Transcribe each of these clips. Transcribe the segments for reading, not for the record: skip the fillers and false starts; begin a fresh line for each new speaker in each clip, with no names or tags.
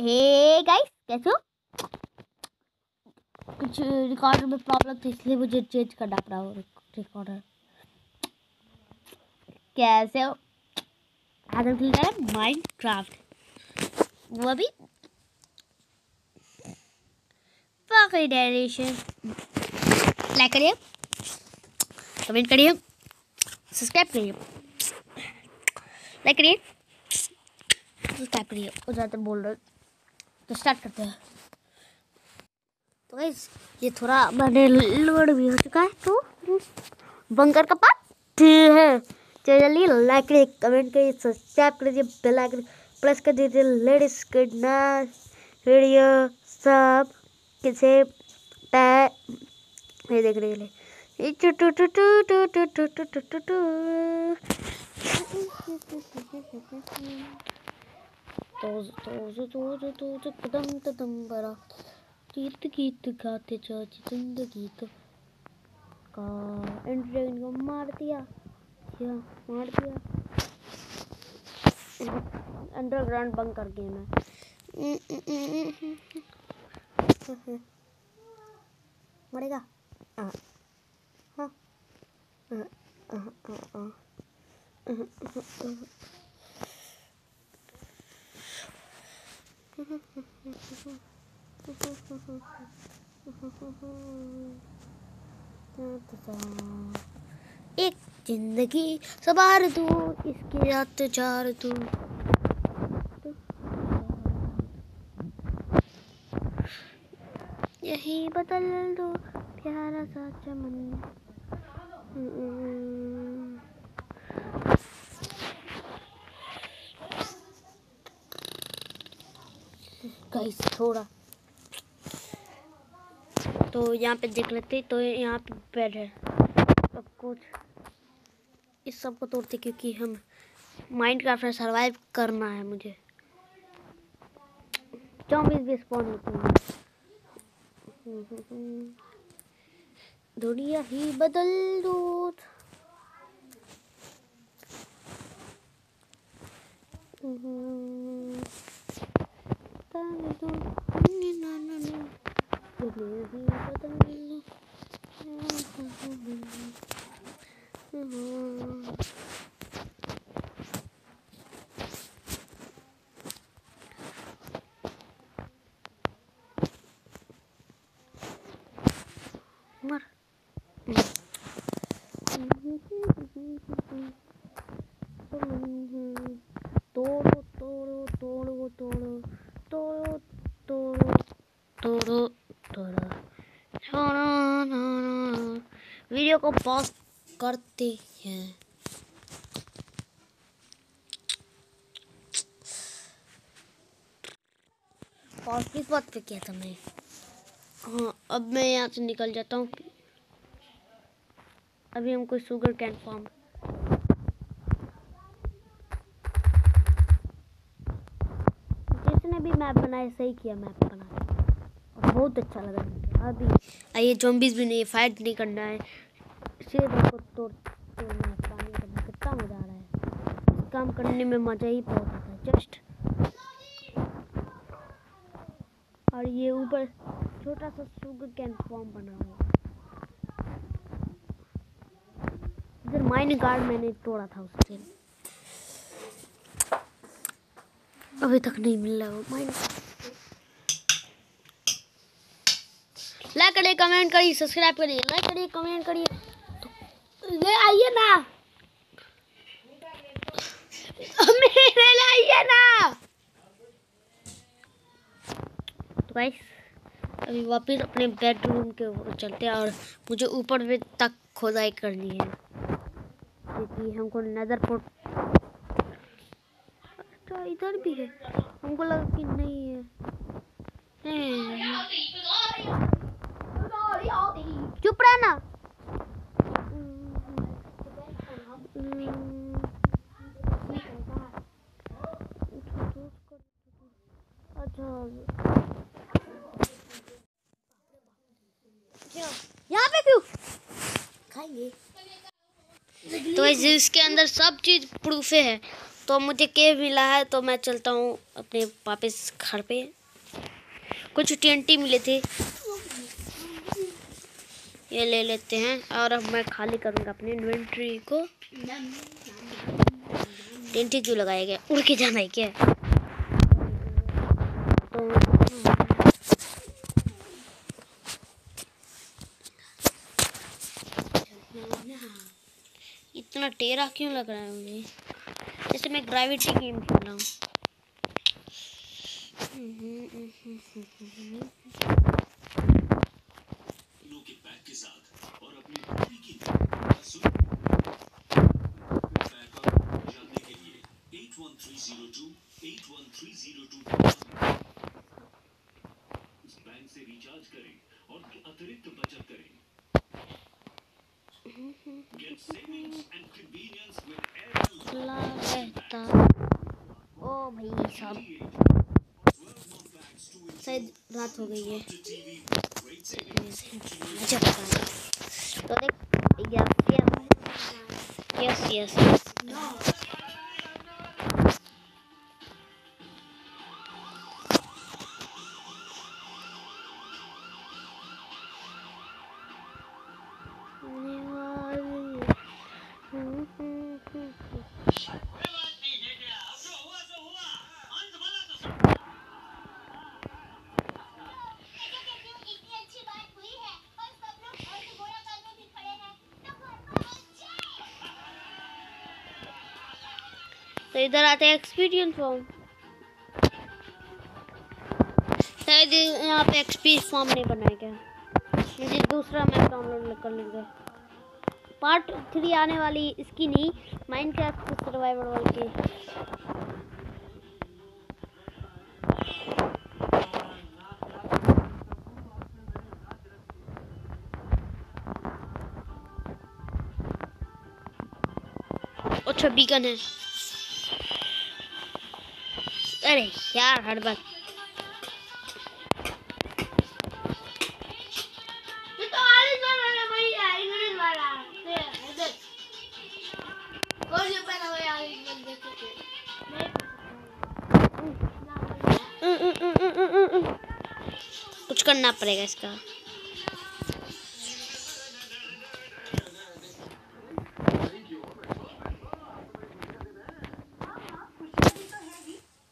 Hey guys, कैसे हो? कुछ रिकॉर्डर में प्रॉब्लम थी इसलिए मुझे चेंज करना पड़ा रिकॉर्डर। कैसे हो? आज हम खेल रहे हैं माइनक्राफ्ट, वो भी पॉकेट एडिशन। लाइक करिए, कमेंट करिए, सब्सक्राइब करिए, लाइक करिए, सब्सक्राइब करिए। और ज़्यादा बोल रहे तो स्टार्ट करते हैं। तो गाइस ये थोड़ा मैंने लोड भी हो चुका है, तो बंकर का पार्ट है। चलिए लाइक करिए, कमेंट करिए, सब्सक्राइब करिए, बेल आइकन प्रेस कर दीजिए। लेडीज गुड नाइट वीडियो सब किसे ये देख रहे हैं। गीत गीत गाते चाची जिंदगी तो का एंड्रॉइड को मार दिया अंडरग्राउंड बंकर गेम है। मरेगा एक जिंदगी सवार तू, इसके अत्याचार तू। यही बदल दो प्यारा सा चमन। गाइस थोड़ा तो यहाँ पे देख लेते, तो यहाँ पे बेड है। सब कुछ इस सब को तोड़ते क्योंकि हम माइनक्राफ्ट में सरवाइव करना है मुझे। ज़ॉम्बीज़ भी स्पॉन होते हैं। दुनिया ही बदल दो। मर तोड़ो तोड़ो तोड़ो तोड़ो तोड़ो तोड़ो तोड़ो तोड़ो। वीडियो को पॉज करते हैं। पॉज किस बात पे किया था मैं? हाँ, अब मैं यहाँ से निकल जाता हूँ। अभी हमको शुगर कैन फार्म जिसने भी मैप बनाया सही किया, मैप बना और बहुत अच्छा लगा मुझे। अभी ये ज़ॉम्बीज़ भी नहीं, फाइट नहीं करना है, सिर्फ को तोड़ना है, पानी करना। कितना मज़ा आ रहा है, इस काम करने में मज़ा ही बहुत आता है। जस्ट और ये ऊपर छोटा सा शुगर कैन फार्म बना हुआ। इधर माइन गार्ड मैंने तोड़ा था उससे, अभी तक नहीं मिल रहा वो माइन। लाइक करिए, कमेंट करिए, सब्सक्राइब करिए, लाइक करिए, कमेंट करिए। तो ले आइए ना, मेरे लाइए ना। तो गाइस अभी वापस अपने बेडरूम के ऊपर चलते हैं और मुझे ऊपर भी तक खोदाई करनी है क्योंकि हमको नदर पोर्ट। अच्छा इधर भी है, हमको लगा कि नहीं है। चुप रहना। अच्छा यहाँ पे क्यों खाएंगे? तो इसके अंदर सब चीज प्रूफ है। तो मुझे केव मिला है, तो मैं चलता हूँ अपने वापस घर पे। कुछ TNT मिले थे, ये ले लेते हैं। और अब मैं खाली करूँगा अपने इन्वेंट्री को। TNT क्यों लगाया गया? उड़ के जाना है क्या? तो इतना टेढ़ा क्यों लग रहा है मुझे, जैसे मैं ग्रेविटी गेम खेल रहा हूँ।
बैंक से रिचार्ज करें और अतिरिक्त बचत करें। Get savings and convenience with
रहता ओ भाई साहब, शायद रात हो गई है। अच्छा पता नहीं। तो देख, यस यस यस तो इधर आते हैं एक्सपीरियंस फॉर्म। शायद यहाँ पे एक्सपीरियंस फॉर्म नहीं बनाया गया, मुझे दूसरा मैप डाउनलोड कर लेंगे। पार्ट 3 आने वाली इसकी नहीं, माइनक्राफ्ट सर्वाइवल वाली की। अच्छा बीकन है। अरे यार हर बार कुछ करना पड़ेगा इसका।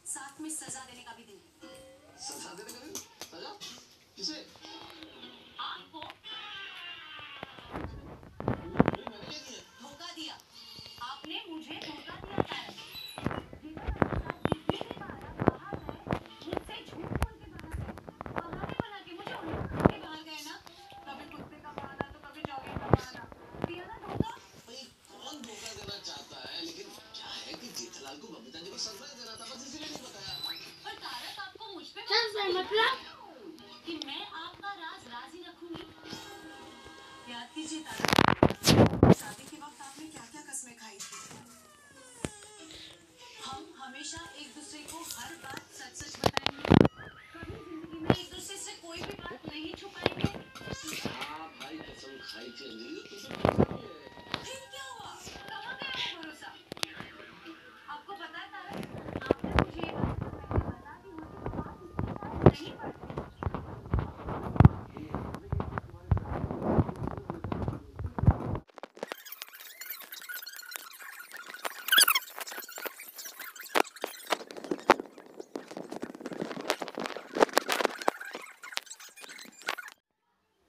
साथ में सजा देने का भी दिन। सजा देने का दिन? सजा? किसे? आपको। धोखा दिया। आपने मुझे धोखा दिया है। जितनी भी बार आप बाहर गए, मुझसे झूठ बोल के बाहर गए। बहाने बना के मुझे उल्लू बना के बाहर गए ना। कभी कुत्ते का बहाना तो कभी जॉगिंग का बहाना। दिया ना धोखा? भाई कौन धोखा देना चाहता है, लेकिन क्या है कि जेठालाल को बबीता जी को सरप्राइज देना था, बस इसलिए नहीं बताया। पर तारक आपको मुझ पे मतलब कि मैं आपका राज राज ही रखूंगी। याद कीजिए तारक, शादी के वक्त आपने क्या-क्या कस्में खाई थी। हम हमेशा एक दूसरे को हर बात सच-सच बताएंगे। कभी जिंदगी में एक दूसरे से कोई भी बात नहीं छुपाएंगे। हाँ भाई कसम खाई थी अंजलि, तो तुझे भरोसा नहीं है। फिर क्या हुआ? कहाँ गया वो भरोसा? आपको पता है तारक, आपने मुझे ये बात पहले बता दी होती तो बात इतनी टाइम नहीं पड़ती।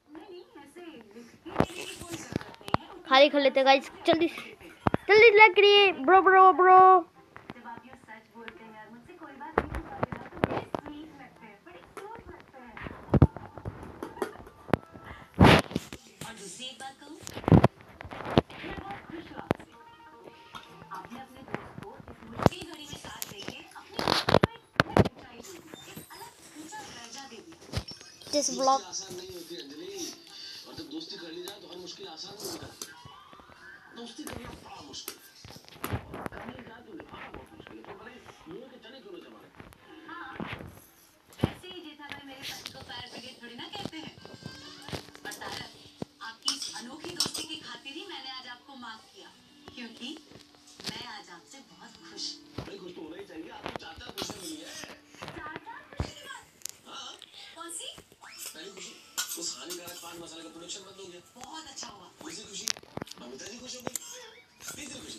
नहीं ऐसे लिख के देने की कोई जरूरत नहीं है।
खाली कर लेते गाइस, जल्दी जल्दी लग रही है ब्रो ब्रो ब्रो।
जब आप ये सच बोलते हैं यार, मुझसे कोई बात नहीं छुपाते ना, तो बड़े स्वीट लगते हैं, बड़े क्यूट लगते हैं। और दूसरी एक बात कहूँ, मैं बहुत खुश हूँ आपसे। आपने अपने दोस्त को इस मुश्किल घड़ी में साथ देके अपनी जिंदगी को एक अलग ऊंचाई दी, एक अलग ऊंचा दर्जा दे दिया।
दिस ब्लॉग
आसान नहीं होती अंजलि, और जब दोस्ती कर ली जाए तो हर मुश्किल आसान हो जाती है। दोस्ती करना बड़ा मुश्किल है, करने जाए तो निभाना बहुत मुश्किल है, तो भले मुंह के चने क्यों न जमाए। हाँ, ऐसे ही जेठालाल मेरे पति को फायर ब्रिगेड थोड़ी ना कहते हैं। पर तारक, आपकी इस अनोखी दोस्ती की खातिर ही मैंने आज आपको माफ किया, क्योंकि मैं आज आपसे बहुत खुश हूँ। भाई खुश तो होना ही चाहिए, आपको चाचा खुशी मिली है। चाचा खुशी की बात? हाँ।
पहली खुशी, उस हानिकारक पान मसाले का प्रोडक्शन बंद हो गया।
बहुत अच्छा हुआ।
दूसरी खुशी, अमिता जी खुश हो गई। तीसरी खुशी,